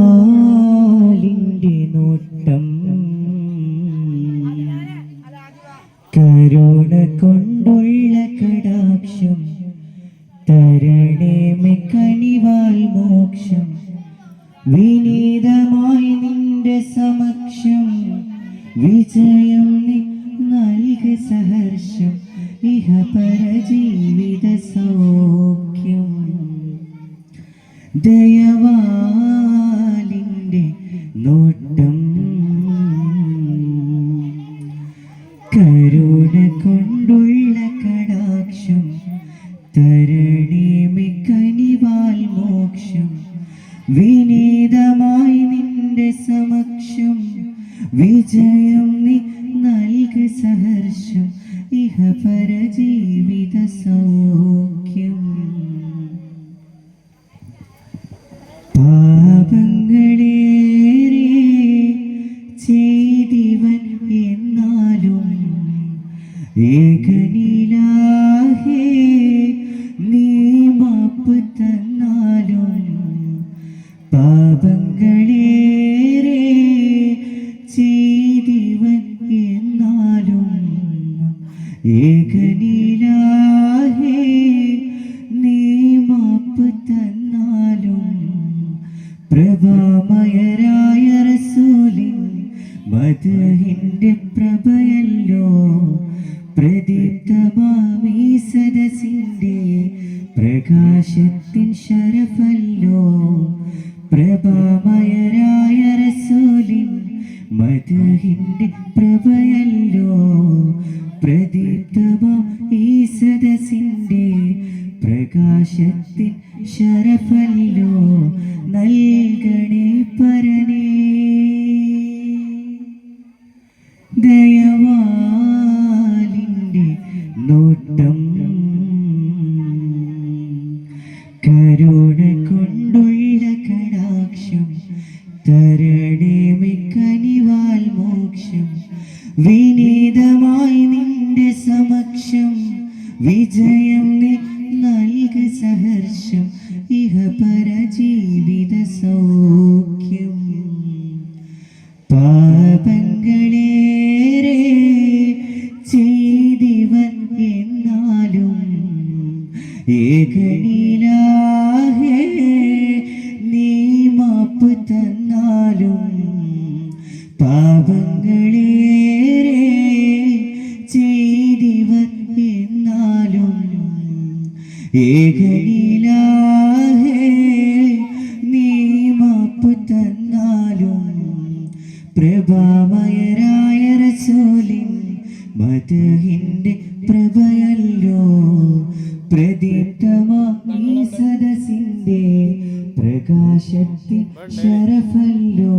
ദയവാലിൻ്റെ നോട്ടം കരുണ കൊണ്ടുള്ള കടാക്ഷം തരണേമെ കനിവാൽ മോക്ഷം വിനീതമായി നിന്റെ സമക്ഷം വിജയം നീ നൽക സഹർഷം ഇഹപര ജീവിത സൗഖ്യം ദയവാലിൻ്റെ നോട്ടം കരുണ കൊണ്ടുള്ള കടാക്ഷം തരണേമെ കനിവാൽ മോക്ഷം വിനീതമായി നിന്റെ സമക്ഷം വിജയം നീ നൽക സഹർഷം ഇഹപര ജീവിത സൗഖ്യം പാപങ്ങളേറെ ചെയ്തിവൻ എന്നാലും ഏകനിലാഹേ നീ മാപ്പ് തന്നാലും പാപങ്ങളേറെ ചെയ്തിവൻ എന്നാലും ഏകനിലാഹേ നീ മാപ്പ് തന്നാലും പ്രഭാമയരായ റസൂലിൻ മദ്ഹിന്റെ പ്രഭയല്ലോ പ്രദീപ്തമാമീ സദസിന്റെ പ്രകാശത്തിൻ ശരഫല്ലോ പ്രഭാമയരായ റസൂലിൻ മദ്ഹിന്റെ പ്രഭയല്ലോ പ്രദീപ്തമാം ഈ സദസിന്റെ പ്രകാശത്തിൻ ശരഫല്ലോ നൽകണേ പരനേ ദയവാലിൻ്റെ നോട്ടം കരുണ കൊണ്ടുള്ള കടാക്ഷം തരണേമെ കനിവാൽ മോക്ഷം വിനീതമായി നിന്റെ സമക്ഷം വിജയം നീ നൽക സഹർഷം ഇഹപര ജീവിത സൗഖ്യം പാപങ്ങളേറെ ചെയ്തിവൻ എന്നാലും ഏകനിലാഹേ നീ മാപ്പ് തന്നാലും പാപങ്ങളേറെ ചെയ്തിവൻ എന്നാലും ഏകനിലാഹേ നീ മാപ്പ് തന്നാലും പ്രഭാമയരായ റസൂലിൻ മദ്ഹിന്റെ പ്രഭയല്ലോ പ്രദീപ്തമാം ഈ സദസിന്റെ പ്രകാശത്തിൻ ശരഫല്ലോ